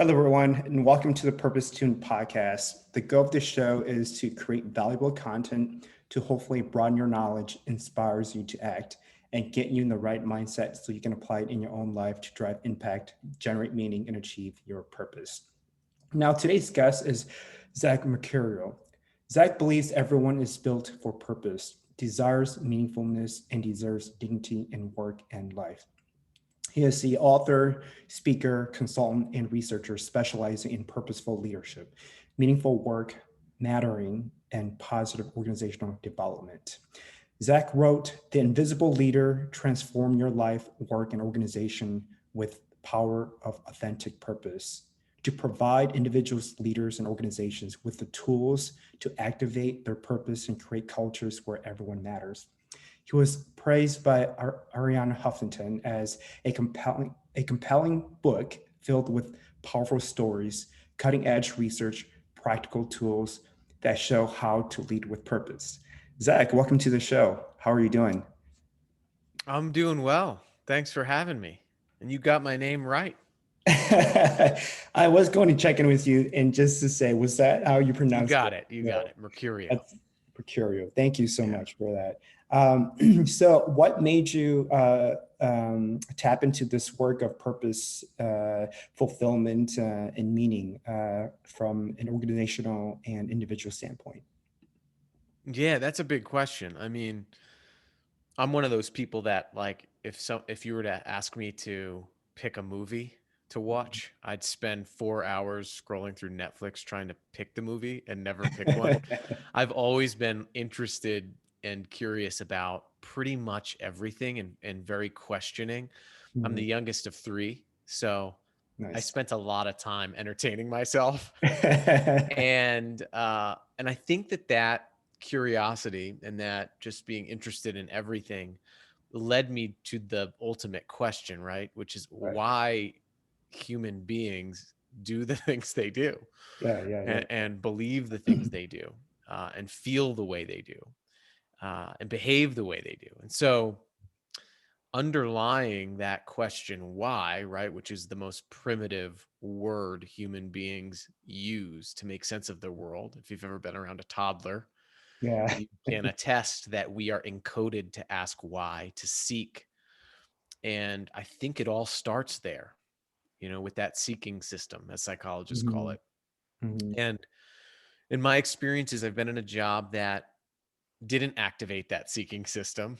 Hello, everyone, and welcome to the Purpose Tuned podcast. The goal of this show is to create valuable content to hopefully broaden your knowledge, inspires you to act, and get you in the right mindset so you can apply it in your own life to drive impact, generate meaning, and achieve your purpose. Now, today's guest is Zach Mercurio. Zach believes everyone is built for purpose, desires meaningfulness, and deserves dignity in work and life. He is the author, speaker, consultant, and researcher specializing in purposeful leadership, meaningful work, mattering, and positive organizational development. Zach wrote, "The Invisible Leader: Transform Your Life, Work, and Organization with Power of Authentic Purpose," to provide individuals, leaders, and organizations with the tools to activate their purpose and create cultures where everyone matters. He was praised by Arianna Huffington as a compelling book filled with powerful stories, cutting edge research, practical tools that show how to lead with purpose. Zach, welcome to the show. How are you doing? I'm doing well. Thanks for having me. And you got my name right. I was going to check in with you and just to say, was that how you You pronounced got it? it. You got No, it. Mercurio. that's Mercurio. Thank you so Yeah. much for that. So, what made you tap into this work of purpose, fulfillment, and meaning from an organizational and individual standpoint? Yeah, that's a big question. I mean, I'm one of those people that if you were to ask me to pick a movie to watch, I'd spend 4 hours scrolling through Netflix trying to pick the movie and never pick one. I've always been interested and curious about pretty much everything and very questioning. I'm Mhm. the youngest of three, so I Nice. spent a lot of time entertaining myself, and I think that curiosity and that just being interested in everything led me to the ultimate question, right? Which is Right. why human beings do the things they do, Yeah, yeah, yeah. and believe the things they do, and feel the way they do, and behave the way they do. And so underlying that question why, right, which is the most primitive word human beings use to make sense of the world. If you've ever been around a toddler, Yeah. you can attest that we are encoded to ask why, to seek. And I think it all starts there, with that seeking system, as psychologists call Mhm, it. mhm, And in my experiences, I've been in a job that didn't activate that seeking system.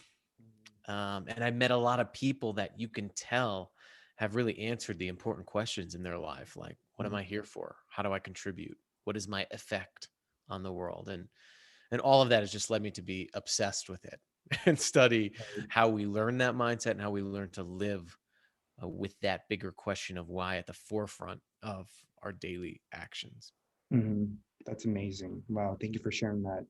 And I met a lot of people that you can tell have really answered the important questions in their life, like, what am mhm. I here for? How do I contribute? What is my effect on the world? And all of that has just led me to be obsessed with it and study how we learn that mindset and how we learn to live with that bigger question of why at the forefront of our daily actions. Mhm. That's amazing. Wow, thank you for sharing that.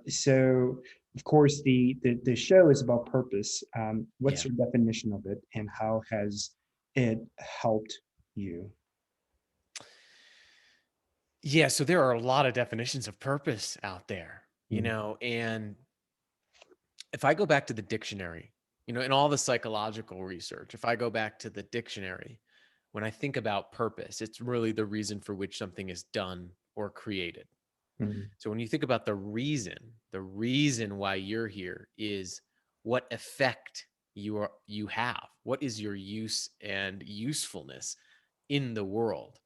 So, of course, the show is about purpose. What's Yeah. your definition of it, and how has it helped you? Yeah. So there are a lot of definitions of purpose out there, Mm, and if I go back to the dictionary, in all the psychological research, if I go back to the dictionary, when I think about purpose, it's really the reason for which something is done or created. mm, So when you think about the reason why you're here is what effect you have. What is your use and usefulness in the world?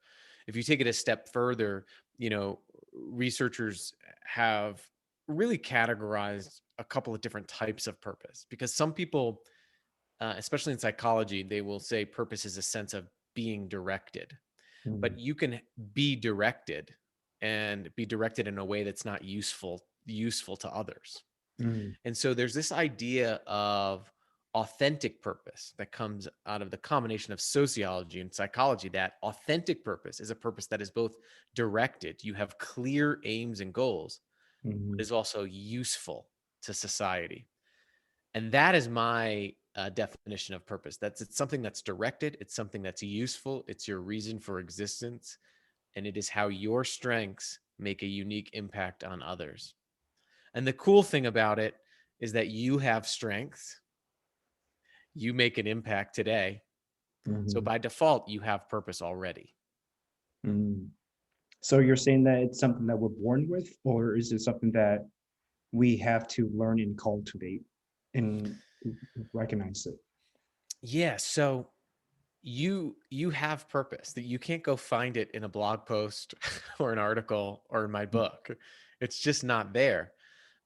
If you take it a step further, researchers have really categorized a couple of different types of purpose because some people, especially in psychology, they will say purpose is a sense of being directed, mm, but you can be directed and be directed in a way that's not useful to others. mm, And so there's this idea of authentic purpose that comes out of the combination of sociology and psychology, that authentic purpose is a purpose that is both directed, you have clear aims and goals, but mm, is also useful to society. And that is my definition of purpose. It's something that's directed, it's something that's useful, it's your reason for existence, and it is how your strengths make a unique impact on others. And the cool thing about it is that you have strengths, you make an impact today, So by default, you have purpose already. Mm. So you're saying that it's something that we're born with, or is it something that we have to learn and cultivate and recognize it? Yeah, so you have purpose that you can't go find it in a blog post or an article or in my book. It's just not there.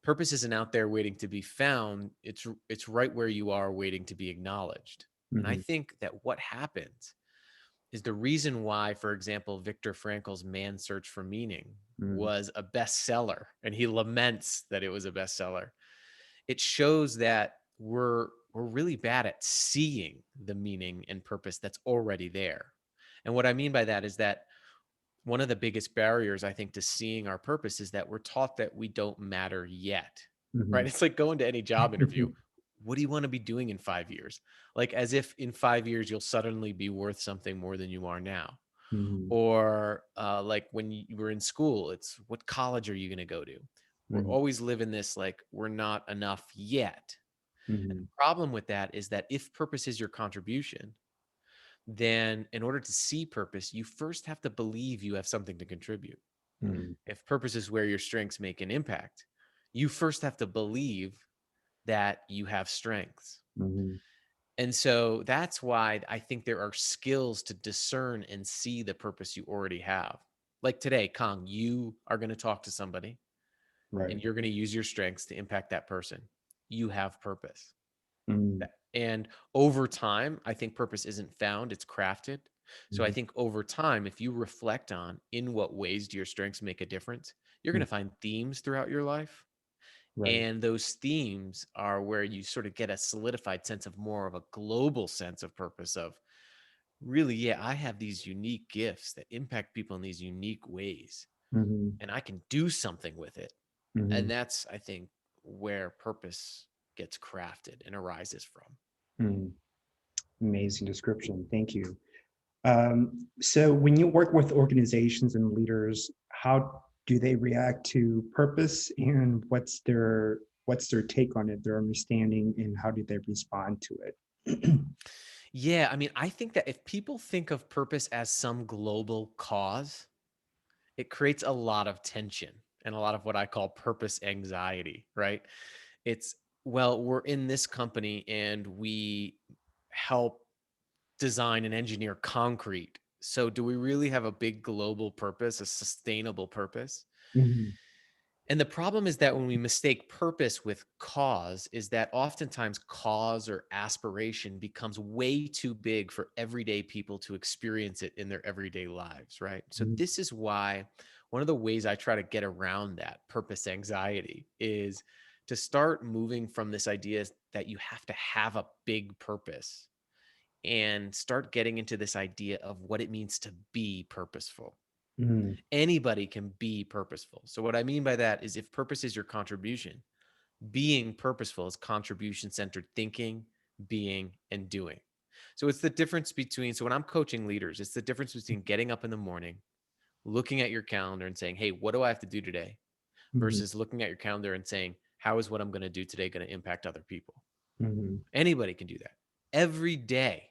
Purpose isn't out there waiting to be found. It's right where you are waiting to be acknowledged. And I Mm-hmm. think that what happens is the reason why, for example, Viktor Frankl's Man's Search for Meaning was a bestseller, and he laments that it was a bestseller. It shows that we're really bad at seeing the meaning and purpose that's already there. And what I mean by that is that one of the biggest barriers, I think, to seeing our purpose is that we're taught that we don't matter yet, Mm-hmm. right? It's like going to any job interview. What do you want to be doing in 5 years? Like, as if in 5 years you'll suddenly be worth something more than you are now. Mm-hmm. Or like when you were in school, it's what college are you going to go to? We're Mm-hmm. always living this like we're not enough yet. And Mm-hmm. the problem with that is that if purpose is your contribution, then in order to see purpose, you first have to believe you have something to contribute. Mm-hmm. If purpose is where your strengths make an impact, you first have to believe that you have strengths. Mm-hmm. And so that's why I think there are skills to discern and see the purpose you already have. Like today, Kong, you are going to talk to somebody Right. and you're going to use your strengths to impact that person. You have purpose. Mm-hmm. And over time, I think purpose isn't found, it's crafted. So I Mm-hmm. think over time, if you reflect on in what ways do your strengths make a difference, you're going to find themes throughout your life. Right. And those themes are where you sort of get a solidified sense of more of a global sense of purpose of really, yeah, I have these unique gifts that impact people in these unique ways, Mm-hmm. and I can do something with it. Mm-hmm. And that's, I think, where purpose gets crafted and arises from. Mm-hmm. Amazing description. Thank you. So when you work with organizations and leaders, how do they react to purpose, and what's their take on it, their understanding, and how do they respond to it? Yeah, I mean, I think that if people think of purpose as some global cause, it creates a lot of tension and a lot of what I call purpose anxiety, right? It's, well, we're in this company and we help design and engineer concrete. So, do we really have a big global purpose, a sustainable purpose? Mhm. And the problem is that when we mistake purpose with cause, is that oftentimes cause or aspiration becomes way too big for everyday people to experience it in their everyday lives, right? So, Mhm. this is why one of the ways I try to get around that purpose anxiety is to start moving from this idea that you have to have a big purpose and start getting into this idea of what it means to be purposeful. Mhm. Anybody can be purposeful. So, what I mean by that is if purpose is your contribution, being purposeful is contribution centered thinking, being, and doing. So, it's the difference between, so when I'm coaching leaders, it's the difference between getting up in the morning, looking at your calendar and saying, hey, what do I have to do today? Mhm. Versus looking at your calendar and saying, how is what I'm going to do today going to impact other people? Mhm. Anybody can do that. Every day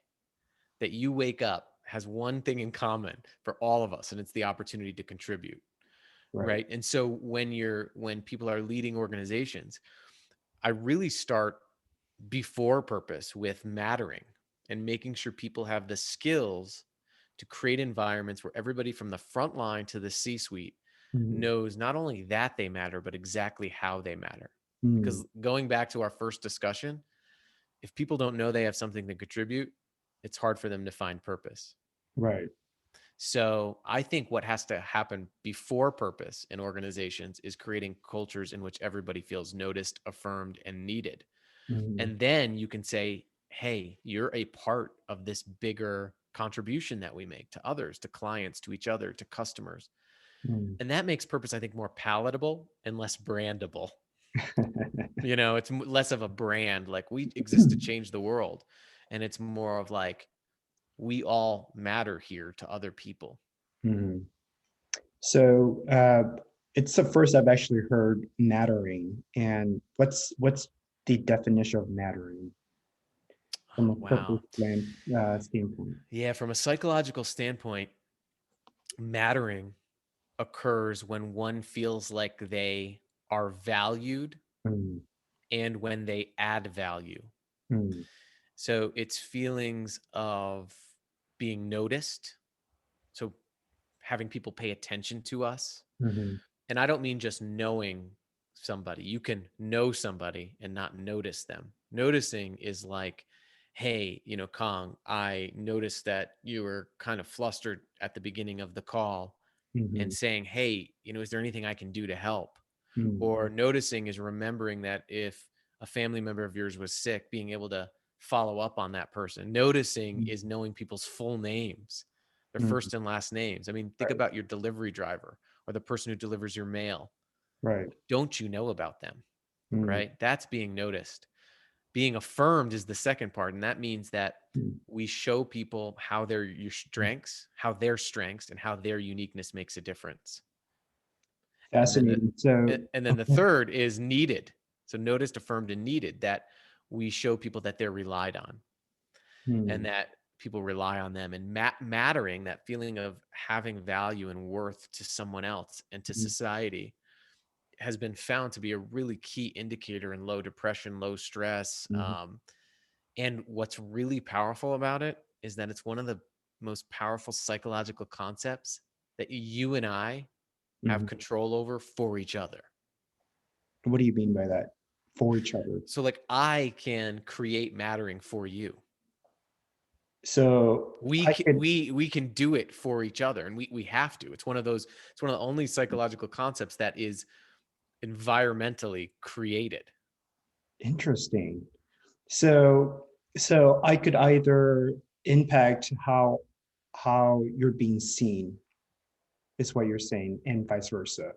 that you wake up has one thing in common for all of us, and it's the opportunity to contribute. Right. Right. And so when people are leading organizations, I really start before purpose with mattering and making sure people have the skills to create environments where everybody from the front line to the C suite Mhm. knows not only that they matter, but exactly how they matter. Mhm. Because going back to our first discussion, if people don't know they have something to contribute, it's hard for them to find purpose. Right. So I think what has to happen before purpose in organizations is creating cultures in which everybody feels noticed, affirmed, and needed. Mhm. And then you can say, hey, you're a part of this bigger contribution that we make to others, to clients, to each other, to customers. Mhm. And that makes purpose, I think, more palatable and less brandable. You know, it's less of a brand, like we exist to change the world. And it's more of like, we all matter here to other people. Mhm. So it's the first I've actually heard mattering. And what's the definition of mattering? from a purpose Wow. standpoint? Yeah, from a psychological standpoint, mattering occurs when one feels like they are valued Mm, and when they add value. mm, So it's feelings of being noticed. So having people pay attention to us. mhm, And I don't mean just knowing somebody. You can know somebody and not notice them. Noticing is like, hey, Kong, I noticed that you were kind of flustered at the beginning of the call, and mhm, saying, hey, is there anything I can do to help? mm, Or noticing is remembering that if a family member of yours was sick, being able to follow up on that person. Noticing mm, is knowing people's full names, their mm. first and last names. I mean, think Right, about your delivery driver or the person who delivers your mail. right. What don't you know about them? Mm, Right? That's being noticed. Being affirmed is the second part. And that means that mm, we show people how how their strengths and how their uniqueness makes a difference. And then fascinating. So, the okay. third is needed. So noticed, affirmed, and needed, that we show people that they're relied on and Mm, that people rely on them, and mattering, that feeling of having value and worth to someone else and to mm, society, has been found to be a really key indicator in low depression, low stress. mhm, And what's really powerful about it is that it's one of the most powerful psychological concepts that you and I have mhm. control over for each other. What do you mean by that? For each other. So like I can create mattering for you. So I could, We can do it for each other, and we have to. It's one of the only psychological concepts that is environmentally created. interesting. So, so I could either impact how you're being seen, is what you're saying, and vice versa.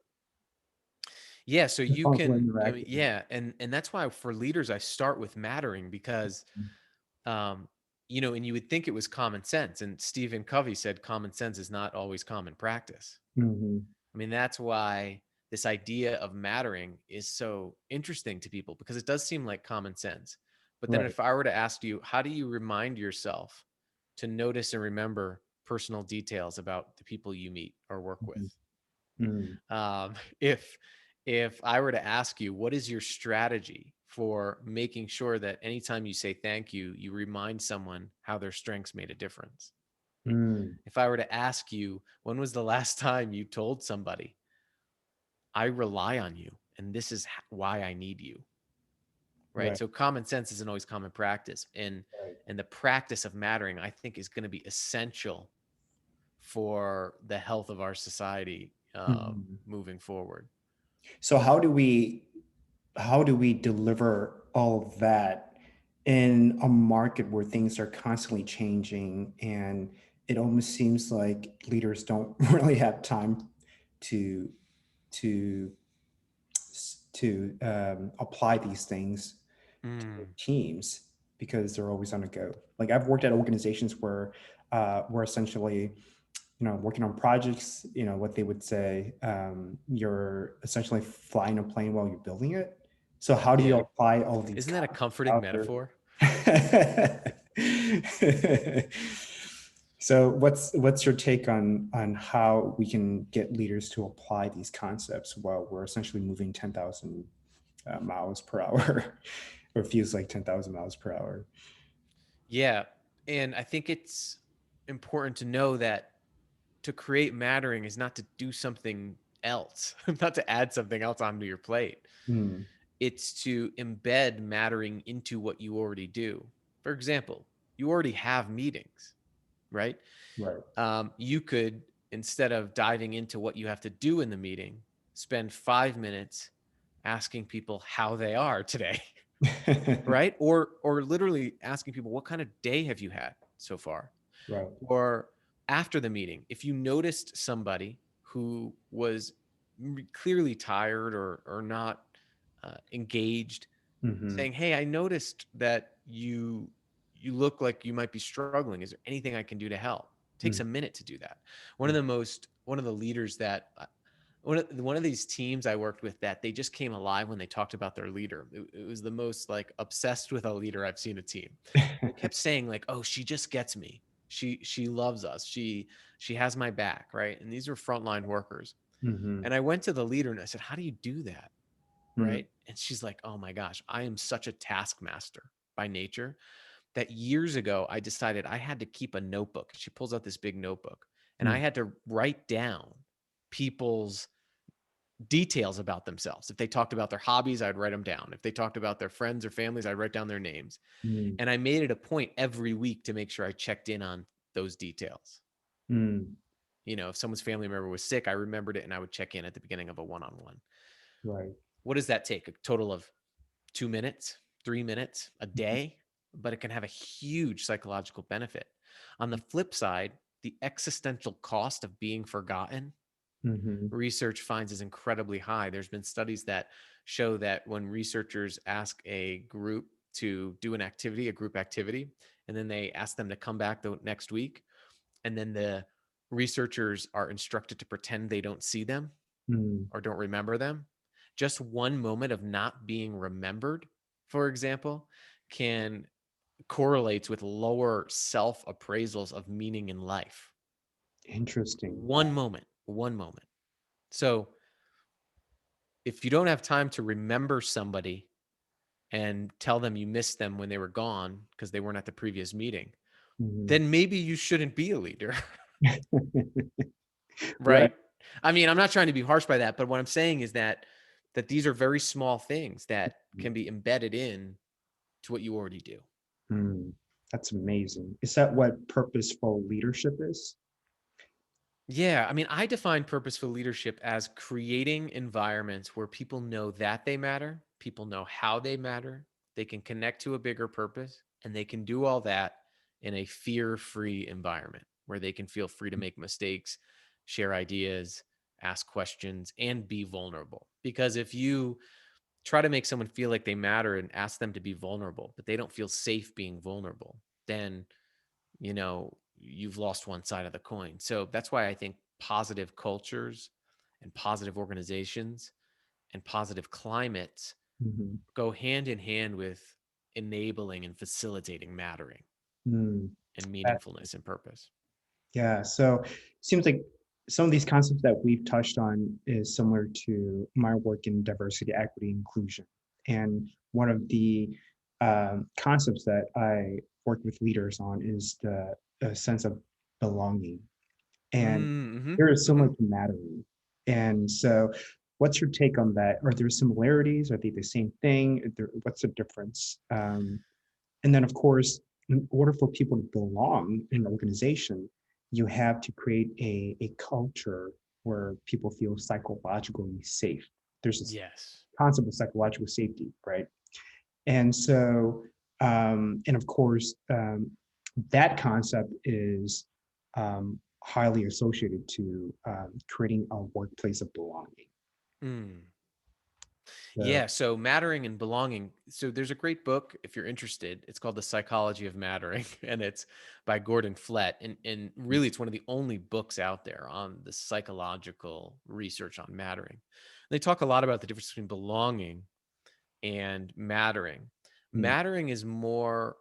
Yeah, so you Responsible can, I mean, interacting. yeah, and that's why for leaders I start with mattering, because um and you would think it was common sense, and Stephen Covey said common sense is not always common practice. Mm-hmm. I mean, that's why this idea of mattering is so interesting to people, because it does seem like common sense. But then Right. if I were to ask you, how do you remind yourself to notice and remember personal details about the people you meet or work with? Mhm. Mm, Um, if if I were to ask you, what is your strategy for making sure that anytime you say thank you, you remind someone how their strengths made a difference? mm, If I were to ask you, when was the last time you told somebody, I rely on you, and this is why I need you, right? right. So common sense isn't always common practice, Right. and the practice of mattering, I think, is going to be essential for the health of our society Mhm. moving forward. So how do we deliver all of that in a market where things are constantly changing, and it almost seems like leaders don't really have time to to apply these things to their Mm, teams because they're always on the go. Like I've worked at organizations where we're essentially working on projects, what they would say, you're essentially flying a plane while you're building it. So how do you yeah. apply all of these Isn't that a concepts comforting out metaphor? there? So what's your take on how we can get leaders to apply these concepts while we're essentially moving 10,000 miles per hour, or feels like 10,000 miles per hour? Yeah. And I think it's important to know that to create mattering is not to do something else, not to add something else onto your plate. Hmm. It's to embed mattering into what you already do. For example, you already have meetings, right? Right. You could, instead of diving into what you have to do in the meeting, spend 5 minutes asking people how they are today. Right? Or literally asking people, what kind of day have you had so far? Right. Or after the meeting, if you noticed somebody who was clearly tired or not engaged, Hmm. saying, hey, I noticed that you look like you might be struggling, is there anything I can do to help? It takes a minute to do that. One of the leaders that one of these teams I worked with that they just came alive when they talked about their leader. It was the most like obsessed with a leader I've seen a team. They kept saying like, "Oh, she just gets me. She loves us. She has my back," right? And these are frontline workers. Mm-hmm. And I went to the leader and I said, "How do you do that?" Mm-hmm. Right? And she's like, "Oh my gosh, I am such a taskmaster by nature that years ago I decided I had to keep a notebook." She pulls out this big notebook and I had to write down people's details about themselves. If they talked about their hobbies, I'd write them down. If they talked about their friends or families, I'd write down their names. And I made it a point every week to make sure I checked in on those details. Mm-hmm. You know, if someone's family member was sick, I remembered it and I would check in at the beginning of a one-on-one. Right. What does that take? A total of 2 minutes, 3 minutes, a day, but it can have a huge psychological benefit. On the flip side, the existential cost of being forgotten, Mm-hmm. research finds is incredibly high. There's been studies that show that when researchers ask a group to do an activity, a group activity, and then they ask them to come back the next week, and then the researchers are instructed to pretend they don't see them Mm-hmm. or don't remember them, just one moment of not being remembered, for example, can correlates with lower self appraisals of meaning in life. Interesting. One moment, one moment. So if you don't have time to remember somebody and tell them you missed them when they were gone because they weren't at the previous meeting, Mm-hmm. then maybe you shouldn't be a leader, Right. right? I mean, I'm not trying to be harsh by that, but what I'm saying is that these are very small things that can be embedded in to what you already do. Mm. That's amazing. Is that what purposeful leadership is? Yeah, I mean, I define purposeful leadership as creating environments where people know that they matter, people know how they matter, they can connect to a bigger purpose, and they can do all that in a fear-free environment where they can feel free to make mistakes, share ideas, ask questions, and be vulnerable. Because if you try to make someone feel like they matter and ask them to be vulnerable, but they don't feel safe being vulnerable, then you've lost one side of the coin. So that's why I think positive cultures and positive organizations and positive climates Mm-hmm. go hand in hand with enabling and facilitating mattering Mm. and meaningfulness and purpose. Yeah, so it seems like some of these concepts that we've touched on is similar to my work in diversity, equity, inclusion. And one of the concepts that I work with leaders on is the sense of belonging. And Mm-hmm, here is mm-hmm. similar to mattering. And so, what's your take on that? Are there similarities? Are they the same thing? What's the difference? And then, of course, in order for people to belong in an organization, you have to create a culture where people feel psychologically safe. There's this Yes. concept of psychological safety, right? And so, and of course, that concept is highly associated to creating a workplace of belonging. Mm. So, Yeah, so mattering and belonging. So there's a great book if you're interested. It's called The Psychology of Mattering and it's by Gordon Flett and really it's one of the only books out there on the psychological research on mattering. They talk a lot about the difference between belonging and mattering. mm, Mattering is more,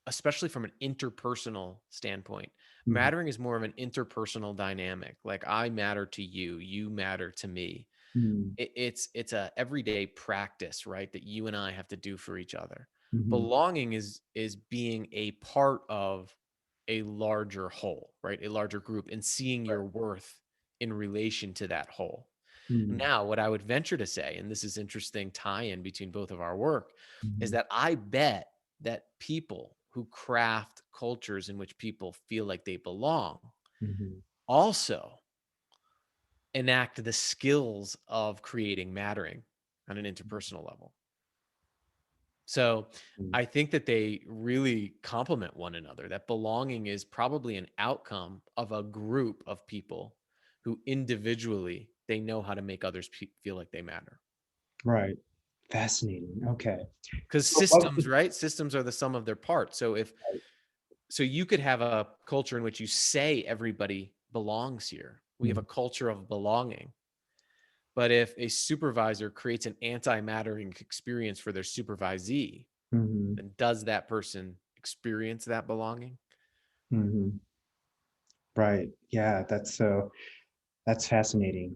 especially from an interpersonal standpoint, mhm, mattering is more of an interpersonal dynamic. Like I matter to you, you matter to me. mm, It's a everyday practice, right, that you and I have to do for each other. mhm, Belonging is being a part of a larger whole, right, a larger group, and seeing right, your worth in relation to that whole. mm, Now what I would venture to say, and this is interesting tie-in between both of our work, is mhm, that I bet that people who craft cultures in which people feel like they belong mhm, also enact the skills of creating mattering on an interpersonal level. So mm. I think that they really complement one another, that belonging is probably an outcome of a group of people who individually they know how to make others feel like they matter. Right. Fascinating. Okay. Because So what systems, right? Systems are the sum of their parts. So you could have a culture in which you say everybody belongs here. We have a culture of belonging. But if a supervisor creates an anti-mattering experience for their supervisee, Hmm. then does that person experience that belonging? Hmm. Right. Yeah, that's fascinating.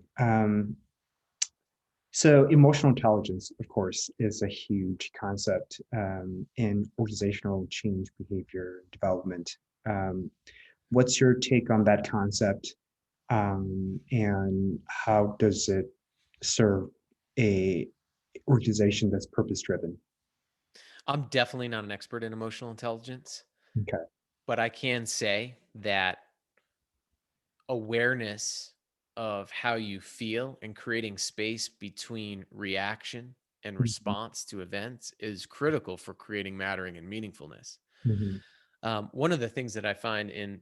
So emotional intelligence, of course, is a huge concept in organizational change behavior development. Um, what's your take on that concept, and how does it serve a organization that's purpose driven? I'm definitely not an expert in emotional intelligence, Okay. but I can say that awareness of how you feel and creating space between reaction and Mhm. response to events is critical for creating mattering and meaningfulness. Mhm. One of the things that I found in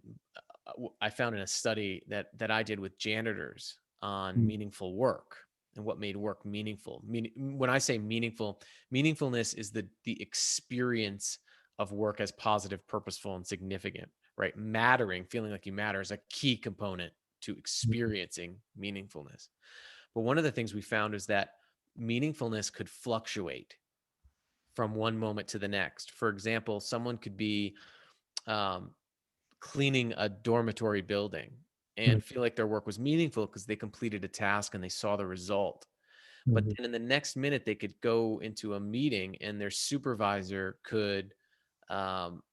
a study that I did with janitors on Mhm. meaningful work and what made work meaningful. When I say meaningful, meaningfulness is the experience of work as positive, purposeful, and significant. Right, mattering, feeling like you matter, is a key component to experiencing meaningfulness. But one of the things we found is that meaningfulness could fluctuate from one moment to the next. For example, someone could be um, cleaning a dormitory building Mhm. and feel like their work was meaningful because they completed a task and they saw the result. But Mhm. then in the next minute, they could go into a meeting and their supervisor could, um,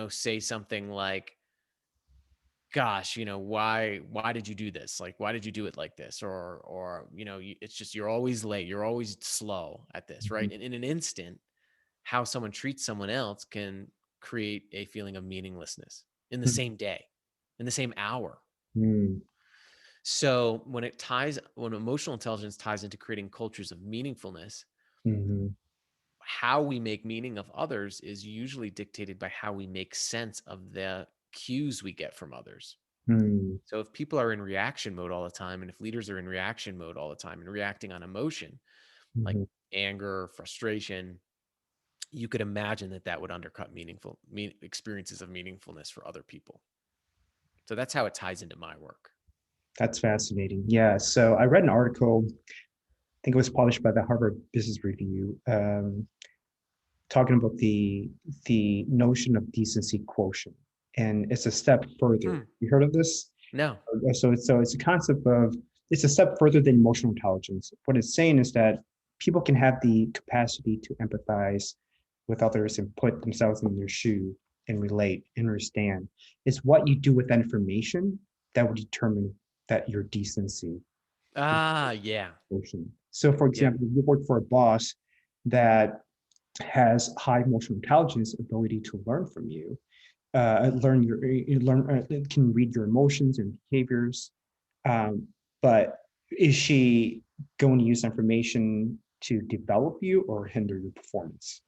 say something like, "Gosh, why did you do this? Like, why did you do it like this?" Or it's just you're always late, you're always slow at this, Mhm. right? And in an instant, how someone treats someone else can create a feeling of meaninglessness in the Mhm. same day, in the same hour. Mhm. So when emotional intelligence ties into creating cultures of meaningfulness, Mhm. how we make meaning of others is usually dictated by how we make sense of the cues we get from others. Mhm. So if people are in reaction mode all the time, and if leaders are in reaction mode all the time and reacting on emotion, like Mhm. anger, frustration, you could imagine that that would undercut experiences of meaningfulness for other people. So that's how it ties into my work. That's fascinating. Yeah. So I read an article, I think it was published by the Harvard Business Review, talking about the notion of decency quotient, and it's a step further. Hmm. You heard of this? No. So it's a concept of, it's a step further than emotional intelligence. What it's saying is that people can have the capacity to empathize with others and put themselves in their shoe and relate and understand. It's what you do with that information that will determine that your decency Ah, yeah. quotient. So, for Yeah. example, you work for a boss that has high emotional intelligence ability to learn from you, can read your emotions and behaviors. But is she going to use information to develop you or hinder your performance?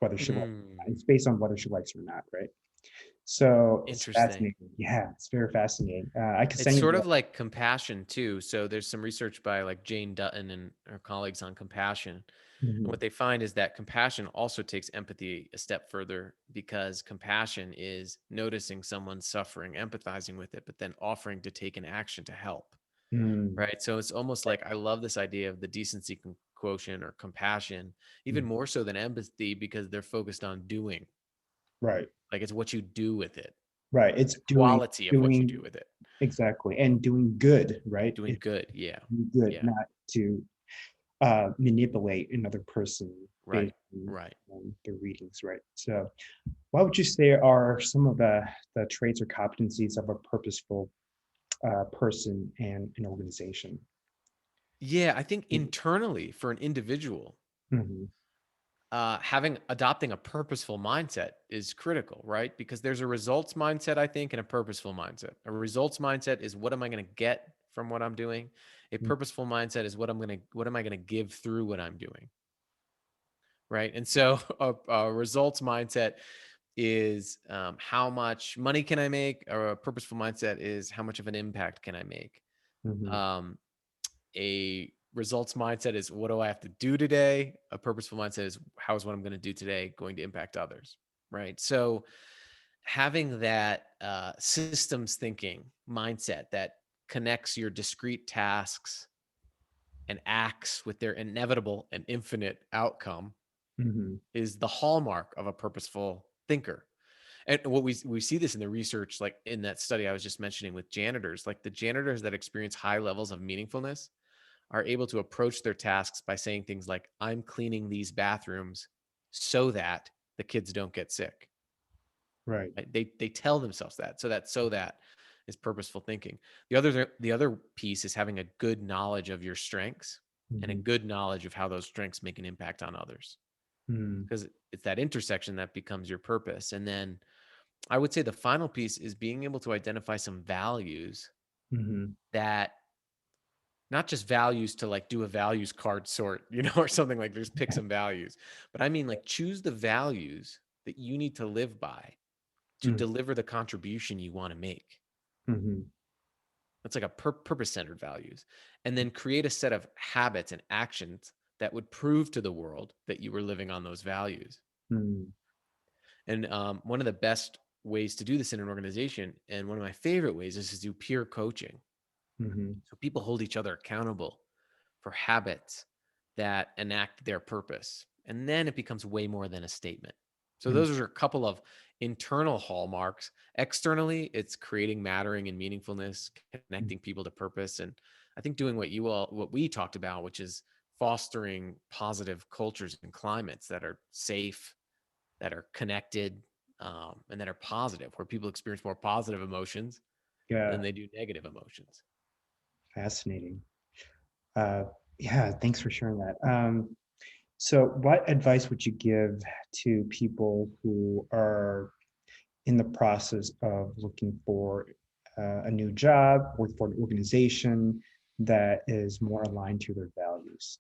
Whether she likes it or not. Hmm. It's based on whether she likes it or not, right? So it's Interesting. fascinating. Yeah, it's very fascinating. I could It's send sort you. of like compassion too. So there's some research by like Jane Dutton and her colleagues on compassion. And what Mhm. they find is that compassion also takes empathy a step further because compassion is noticing someone suffering, empathizing with it, but then offering to take an action to help. Mm, Right. So it's almost like I love this idea of the quotient or compassion, even mm, more so than empathy because they're focused on doing. right, Like it's what you do with it, right. It's the doing quality of what you doing do with it. exactly, and doing good, right? Doing It's good. Yeah. doing good, Yeah. not to manipulate another person based Right. Right. on their readings, right? So, what would you say are some of the traits or competencies of a purposeful person and an organization? Yeah. I think internally for an individual, Mhm. adopting a purposeful mindset is critical, right? Because there's a results mindset, I think, and a purposeful mindset. A results mindset is what am I going to get from what I'm doing? A Mm, purposeful mindset is what am I going to give through what I'm doing, right? And so a results mindset is how much money can I make, or a purposeful mindset is how much of an impact can I make. mhm, Um, a results mindset is what do I have to do today? A purposeful mindset is how is what I'm going to do today going to impact others, right? So having that systems thinking mindset that connects your discrete tasks and acts with their inevitable and infinite outcome Mm-hmm. is the hallmark of a purposeful thinker. And what we see this in the research, like in that study I was just mentioning with janitors, like the janitors that experience high levels of meaningfulness are able to approach their tasks by saying things like, I'm cleaning these bathrooms so that the kids don't get sick. Right. Right? They tell themselves that. So that is purposeful thinking. The other piece is having a good knowledge of your strengths and a Mm-hmm. good knowledge of how those strengths make an impact on others. Mm-hmm. Because it's that intersection that becomes your purpose. And then I would say the final piece is being able to identify some values Mm-hmm. that not just values to like do a values card sort, or something like just pick some values, but I mean like choose the values that you need to live by to deliver the contribution you want to make. Mm-hmm. That's like a purpose centered values. And then create a set of habits and actions that would prove to the world that you were living on those values. Mm-hmm. And one of the best ways to do this in an organization, and one of my favorite ways, is to do peer coaching. Mm-hmm. So people hold each other accountable for habits that enact their purpose. And then it becomes way more than a statement. So Mm-hmm. those are a couple of internal hallmarks. Externally, it's creating mattering and meaningfulness, connecting people to purpose. And I think doing what we talked about, which is fostering positive cultures and climates that are safe, that are connected, and that are positive, where people experience more positive emotions than Yeah. they do negative emotions. Fascinating. Uh, yeah. Thanks for sharing that. So, what advice would you give to people who are in the process of looking for a new job, working for an organization that is more aligned to their values,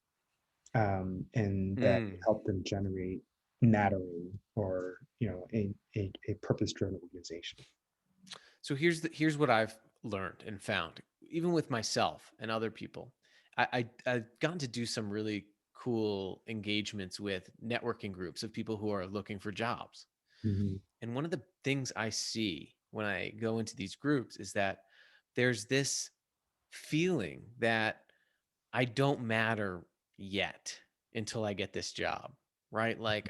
and that Mm. help them generate mattering or a purpose-driven organization? So here's what I've learned and found, even with myself and other people. I've gotten to do some really cool engagements with networking groups of people who are looking for jobs. Hmm. And one of the things I see when I go into these groups is that there's this feeling that I don't matter yet until I get this job, right? Like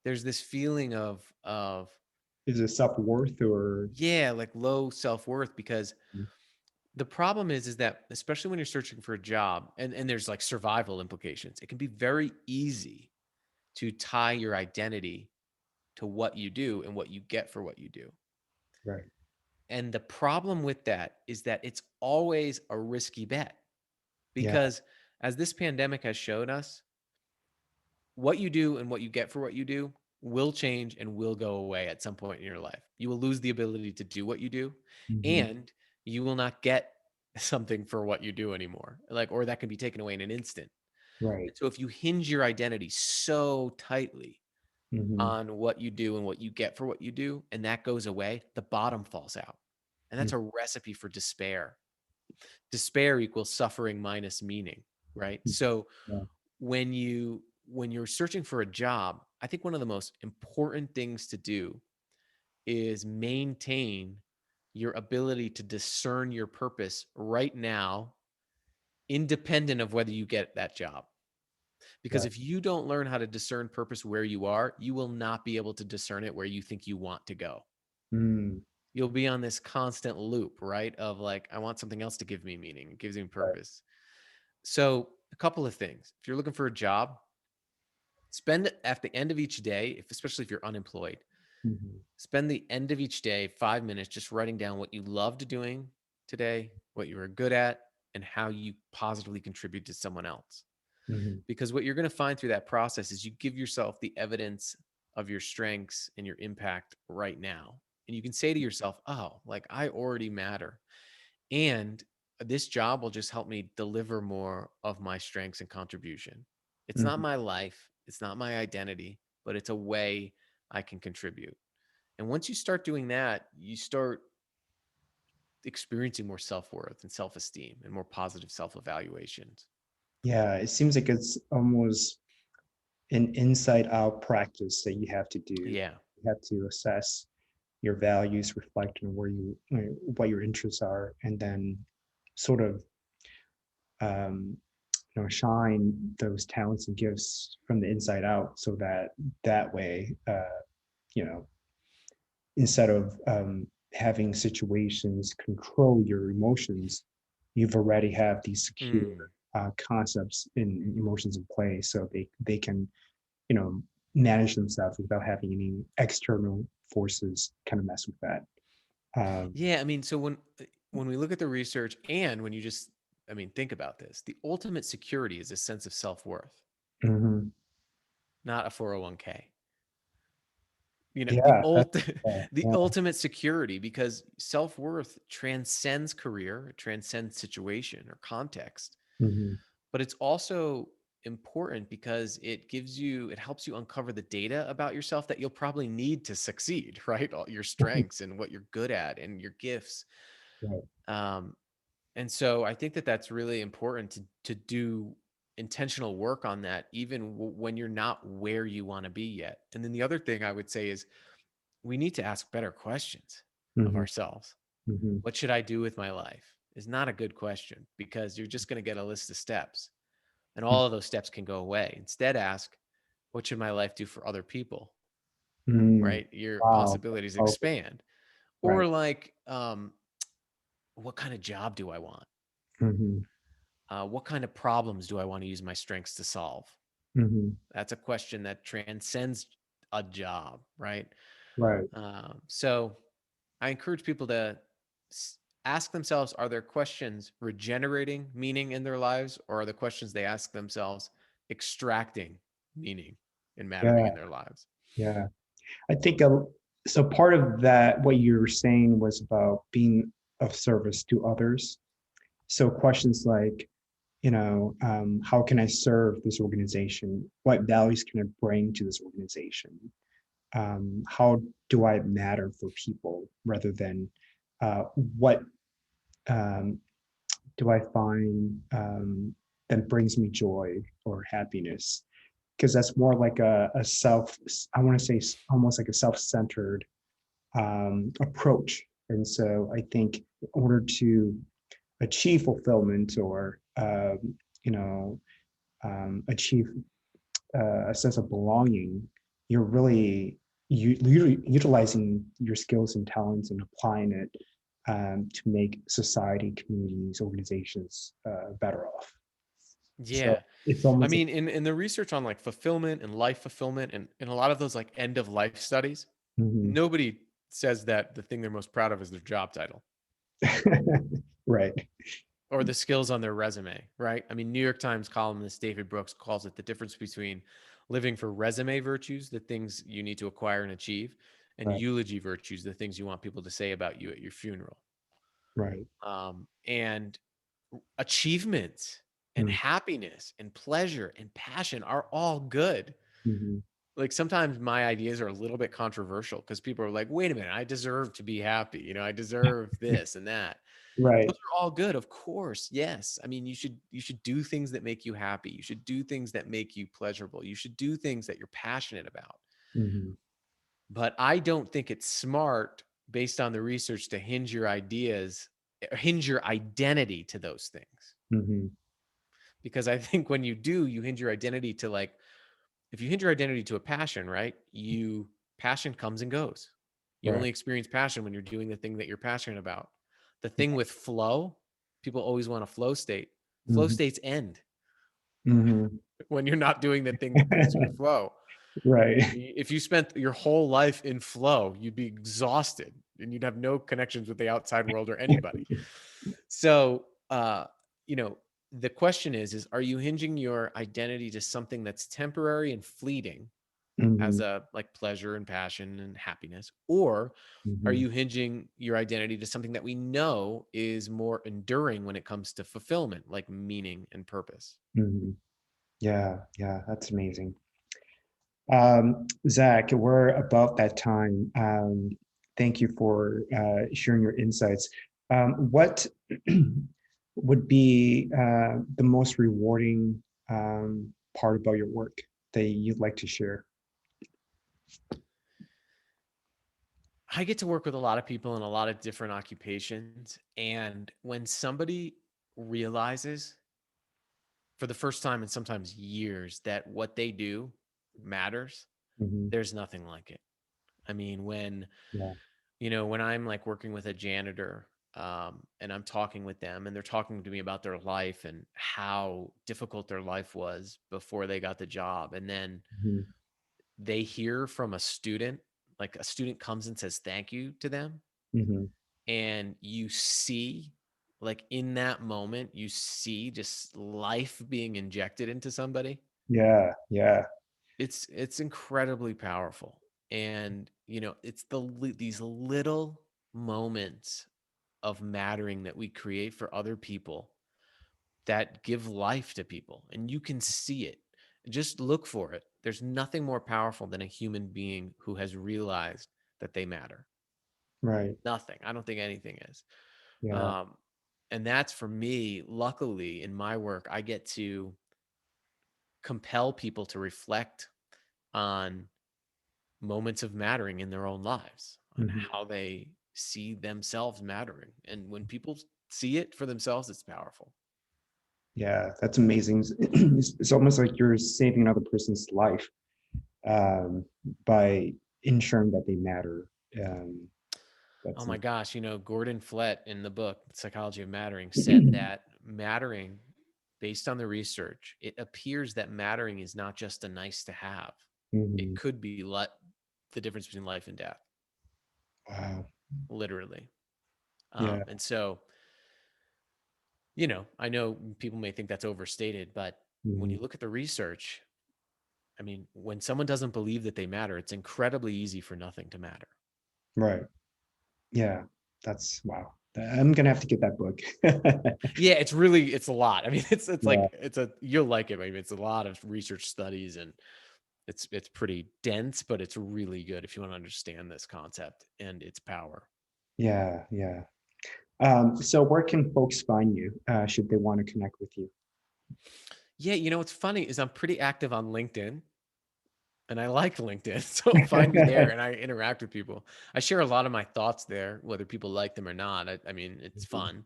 there's this feeling of Is it self-worth or? yeah, like low self-worth, because the problem is that especially when you're searching for a job, and there's like survival implications, it can be very easy to tie your identity to what you do and what you get for what you do. Right. And the problem with that is that it's always a risky bet, Yeah. because as this pandemic has shown us, what you do and what you get for what you do will change and will go away at some point in your life. You will lose the ability to do what you do, Hmm. and you will not get something for what you do anymore. Like, or that can be taken away in an instant. Right. And so if you hinge your identity so tightly Hmm. on what you do and what you get for what you do, and that goes away, the bottom falls out. And that's a recipe for despair. Despair equals suffering minus meaning, right? So Yeah. when you're searching for a job, I think one of the most important things to do is maintain your ability to discern your purpose right now, independent of whether you get that job. Because Right. if you don't learn how to discern purpose where you are, you will not be able to discern it where you think you want to go. Mm. You'll be on this constant loop, right? Of like, I want something else to give me meaning, it gives me Right. purpose. So, a couple of things. If you're looking for a job, spend at the end of each day, especially if you're unemployed, Hmm. spend the end of each day 5 minutes just writing down what you loved doing today, what you were good at, and how you positively contribute to someone else. Hmm. Because what you're going to find through that process is you give yourself the evidence of your strengths and your impact right now. And you can say to yourself, oh, like I already matter. And this job will just help me deliver more of my strengths and contribution. It's not Hmm. my life, it's not my identity, but it's a way I can contribute. And once you start doing that, you start experiencing more self worth and self esteem and more positive self evaluations. Yeah. It seems like it's almost an inside out practice that you have to do. Yeah. You have to assess your values, reflect on what your interests are, and then sort of shine those talents and gifts from the inside out, so that way, you know, instead of having situations control your emotions, you've already have these secure Mm. concepts and emotions in place, so they can, you know, manage themselves without having any external forces kind of mess with that. Um, Yeah, I mean, so when we look at the research and when you just, I mean, think about this, the ultimate security is a sense of self-worth, mhm. not a 401k. You know, the Yeah, that's the yeah. ultimate security, because self-worth transcends career, it transcends situation or context. Mhm, But it's also important because it helps you uncover the data about yourself that you'll probably need to succeed, right? All your strengths and what you're good at and your gifts. right. Um, and so I think that that's really important to do intentional work on that, even when you're not where you want to be yet. And then the other thing I would say is we need to ask better questions of Mhm, ourselves. mhm, What should I do with my life? Is not a good question, because you're just going to get a list of steps and mm, all of those steps can go away. Instead, ask, what should my life do for other people? mm. Right? Your Wow, possibilities powerful. expand. Or Right. like, what kind of job do I want? Mhm, What kind of problems do I want to use my strengths to solve? mhm. That's a question that transcends a job, right? Right. So I encourage people to ask themselves, are there questions regenerating meaning in their lives, or are the questions they ask themselves extracting meaning and mattering Yeah, in their lives? yeah. I think, so part of that, what you were saying was about being of service to others. So questions like, how can I serve this organization? What values can I bring to this organization? How do I matter for people rather than what um, do I find that brings me joy or happiness? Because that's more like a self, I want to say almost like a self-centered approach. And so I think in order to achieve fulfillment or, you know, achieve a sense of belonging, you're really utilizing your skills and talents and applying it to make society, communities, organizations better off. So Yeah. it's I almost like, mean, in the research on like fulfillment and life fulfillment and in a lot of those like end of life studies, mhm. nobody says that the thing they're most proud of is their job title Right. or the skills on their resume, right? I mean, New York Times columnist David Brooks calls it the difference between living for resume virtues, the things you need to acquire and achieve, and Right. eulogy virtues, the things you want people to say about you at your funeral. Right. And achievements and Mm, happiness and pleasure and passion are all good. mhm. Like sometimes my ideas are a little bit controversial because people are like, wait a minute, I deserve to be happy. I deserve this and that. Those Right. are all good, of course. Yes. I mean, you should do things that make you happy. You should do things that make you pleasurable. You should do things that you're passionate about. Mhm. But I don't think it's smart based on the research to hinge your identity to those things. Mhm. Because I think when you do, you hinge your identity to like, if you hinge your identity to a passion, right? Passion comes and goes. You Right. only experience passion when you're doing the thing that you're passionate about. The thing with flow, people always want a flow state. Flow Mhm. states end Mhm. when you're not doing the thing that brings you to flow. Right. If you spent your whole life in flow, you'd be exhausted and you'd have no connections with the outside world or anybody. So, you know, the question is are you hinging your identity to something that's temporary and fleeting as Mhm. a like pleasure and passion and happiness, or are Mhm. you hinging your identity to something that we know is more enduring when it comes to fulfillment, like meaning and purpose? Mhm. Yeah, yeah, that's amazing. Zach, we're about that time. Thank you for sharing your insights. What would be the most rewarding part about your work that you'd like to share? I get to work with a lot of people in a lot of different occupations, and when somebody realizes for the first time in sometimes years that what they do matters, Hmm. there's nothing like it. I mean, Yeah. when I'm like working with a janitor, and I'm talking with them and they're talking to me about their life and how difficult their life was before they got the job. And then Hmm. they hear from a student, like a student comes and says thank you to them. Hmm. And you see, like in that moment, you see just life being injected into somebody. Yeah. Yeah. It's incredibly powerful. And it's these little moments of mattering that we create for other people that give life to people, and you can see it. Just look for it. There's nothing more powerful than a human being who has realized that they matter. Right. Nothing. I don't think anything is. Yeah. um, and that's for me. Luckily in my work, I get to compel people to reflect on moments of mattering in their own lives, on Hmm. how they see themselves mattering. And when people see it for themselves, it's powerful. Yeah. That's amazing. It's almost like you're saving another person's life um, by ensuring that they matter. Um, Oh that's my gosh, Gordon Flett in the book Psychology of Mattering said that mattering, based on the research, it appears that mattering is not just a nice to have. It Mhm. could be the difference between life and death, Wow. literally. Yeah. And so, I know people may think that's overstated, but when Mhm. you look at the research, I mean, when someone doesn't believe that they matter, it's incredibly easy for nothing to matter. Right. Yeah. That's wow. I'm gonna have to get that book. Yeah, it's a lot. I mean, it's Yeah. like you'll like it. I mean, it's a lot of research studies, and it's pretty dense, but it's really good if you want to understand this concept and its power. Yeah. Yeah. So where can folks find you should they want to connect with you? Yeah, what's funny is I'm pretty active on LinkedIn, and I like LinkedIn. So find me there, and I interact with people. I share a lot of my thoughts there, whether people like them or not. I mean, it's Mhm. fun.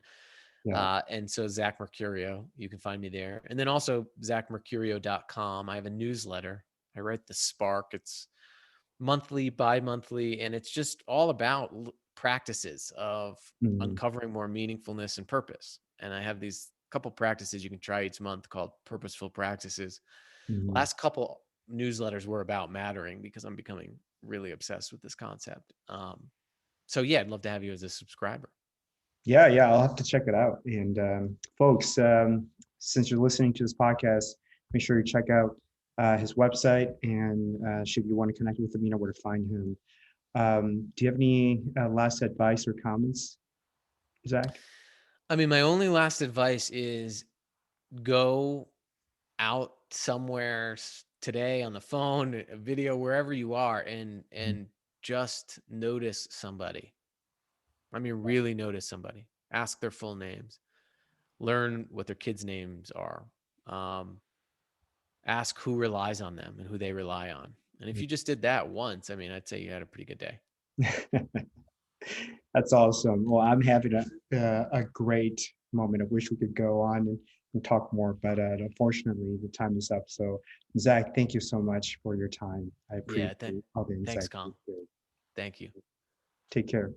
Yeah. And so Zach Mercurio, you can find me there. And then also zachmercurio.com. I have a newsletter. I write the Spark. It's monthly, bi-monthly, and it's just all about practices of Mhm. uncovering more meaningfulness and purpose. And I have these couple practices you can try each month called purposeful practices. Mhm. Last couple newsletters were about mattering because I'm becoming really obsessed with this concept. So yeah, I'd love to have you as a subscriber. Yeah, yeah, I'll have to check it out. And folks, since you're listening to this podcast, make sure you check out his website. And should you want to connect with him, you know where to find him. Do you have any last advice or comments, Zach? I mean, my only last advice is go out somewhere today on the phone, a video, wherever you are, and just notice somebody. I mean, really notice somebody. Ask their full names. Learn what their kids' names are. Um, Ask who relies on them and who they rely on. And if you just did that once, I mean, I'd say you had a pretty good day. That's awesome. Well, I'm having a great moment. I wish we could go on and talk more, but unfortunately, the time is up. So, Zach, thank you so much for your time. I Yeah. appreciate all the Thanks, insights you Colin. shared. Thank you. Take care.